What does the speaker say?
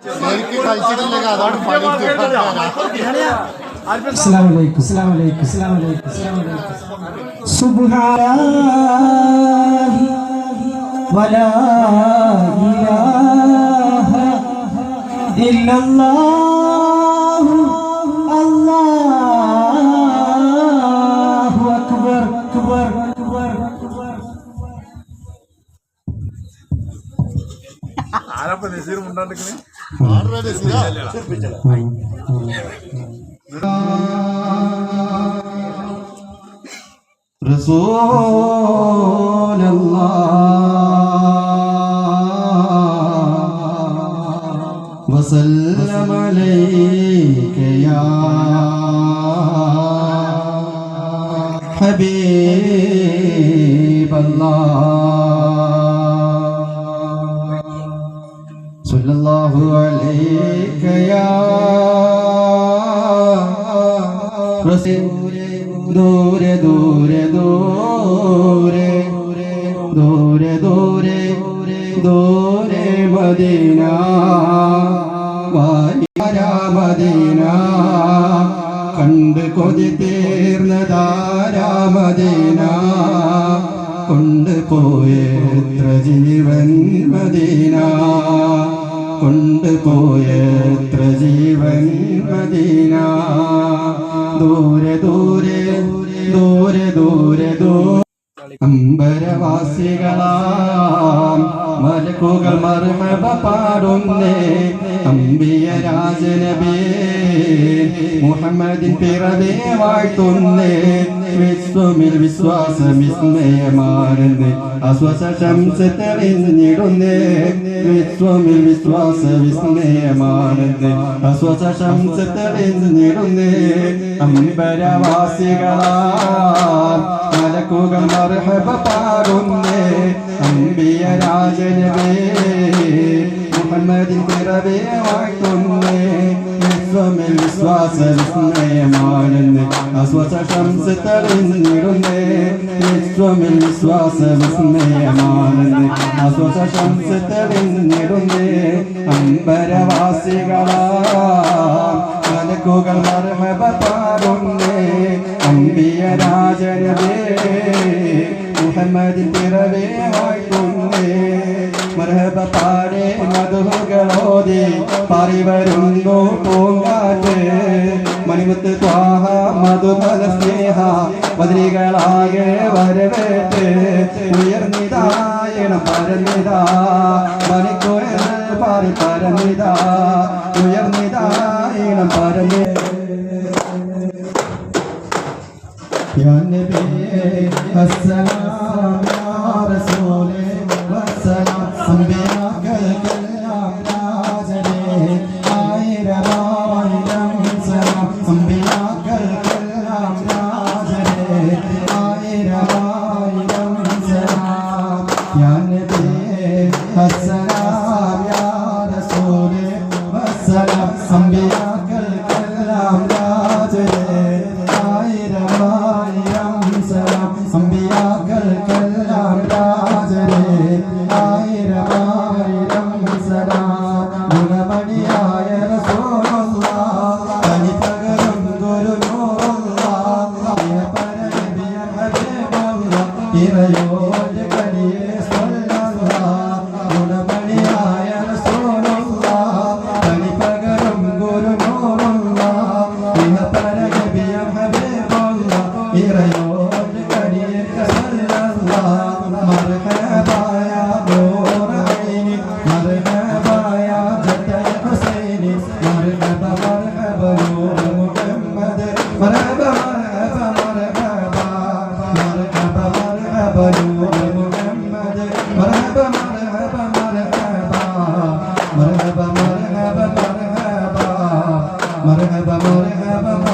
ശരിക്കും കഴിച്ചിട്ടില്ലെങ്കിൽ അതാണ് പണി. അസ്സലാമലൈക്കും അസ്സലാമലൈക്കും അസ്സലാമലൈക്കും അസ്സലാമലൈക്കും. സുബ്ഹാനല്ലാഹി വലാ ഇലാഹ ഇല്ലല്ലാഹു അല്ലാഹു അക്ബർ അക്ബർ അക്ബർ. ആരപ്പ നസീർ മുണ്ടാണ്ടിക്കണേ റസൂലല്ലാഹ് വസല്ലമ അലൈക യാ ഹബീബല്ലാഹ് സല്ലല്ലാഹു അലൈക യാ റസൂലേ. ദൂരെ ദൂരെ ദൂരെ ദൂരെ ദൂരെ ദൂരെ മദീന വാരാ മദീന കണ്ട് കൊതി തീർന്നതാരാ മദീന കൊണ്ടുപോയെത്ര ജീവൻ മദീന കൊണ്ടുപോയെത്ര ജീവൻ മദീന. ദൂരെ ദൂരെ ദൂരെ ദൂരെ ദൂരെ അമ്പരവാസികളാം മലക്കുകൾ മർഹബ പാടുന്നേ. അമ്പിയ രാജനബിയേ മുഹമ്മദിൻ പിറവേ വാഴ്ത്തുന്നേ. വിശ്വമിൽ വിശ്വാസം വിസ്മയമാണെന്ന് അശ്വസ ശംസ തെളിഞ്ഞിടുന്നേ. വിശ്വമിൽ വിശ്വാസ വിസ്മയമാണെന്ന് അശ്വസ ശംസ തെളിഞ്ഞിടുന്നേ. അമ്പരവാസികളാം മലക്കുകൾ മർഹബ പാടുന്നേ. അമ്പിയ രാജനബിയേ മുഹമ്മദിൻ പിറവേ വാഴ്ത്തുന്നേ. വിശ്വമിൽ വിശ്വാസ വിസ്മയമാണെന്ന് അശ്വസ ശംസ തെളിഞ്ഞിടുന്നേ. വിശ്വമിൽ വിശ്വാസ വിസ്മയമാണെന്ന് അശ്വസ ശംസ തെളിഞ്ഞിടുന്നേ. അമ്പരവാസികളാം മലക്കുകൾ മർഹബ പാടുന്നേ. അമ്പിയ രാജനബിയേ മുഹമ്മദിൻ പിറവേ വാഴ്ത്തുന്നേ. മർഹബ പാടേ മധുകളോതി പാറിവരുന്നു പൂങ്കാറ്റ്. മണിമുത്ത് ത്വാഹ മധുമല സ്നേഹ ബദരികളാകെ വരവേറ്റ്. ഉയർന്നിതായണം പരന്നിതാ മണിക്കുഴൽ പാറി പരന്നിതാ. ഉയർന്നിതായണം പരന്നി യാ നബിയേ അസ്സലാം യാ റസൂലേ വസ്സലാം. അംബിയാക്കൽക്കെല്ലാം രാജനേ ആയിരമായിരം സലാം. അംബിയാക്കൽക്കെല്ലാം രാജനേ ആയിരമായിരം സലാം. യാ നബിയേ അസ്സലാം യാ റസൂലേ വസ്സലാം. അംബിയാക്കൽക്കെല്ലാം രാജനേ ആയിരമായിരം സലാം. അംബിയാക്കൽക്കെല്ലാം രാജനേ ആയിരമായിരം സലാം. ഗുണമണിയായ റസൂലുള്ളാഹ് തനിപകരും ഗുരുനൂറുള്ളാഹ് പരനബിയ ഹബീബുള്ളാഹ് ഇറയോന്റെ കനിയെ സ്വല്ലല്ലാഹ്. ഗുണമണിയായ റസൂലുള്ളാഹ് തനിപകരും ഗുരുനൂറുള്ളാഹ് പരനബിയ ഹബീബുള്ളാഹ് ഇറയോന്റെ കനിയെ സ്വല്ലല്ലാഹ്. മർഹബാ യാ നൂറ ഐനി മർഹബാ യാ ജദ്ദൽ ഹുസൈനി മർഹബ മർഹബ നൂർ മുഹമ്മദ്. മർഹബ മർഹബ മർഹബ മർഹബ മർഹബ നൂർ മുഹമ്മദ്. മർഹബ മർഹബ മർഹബ മർഹബ മർഹബ മർഹബ മർഹബ മർഹബ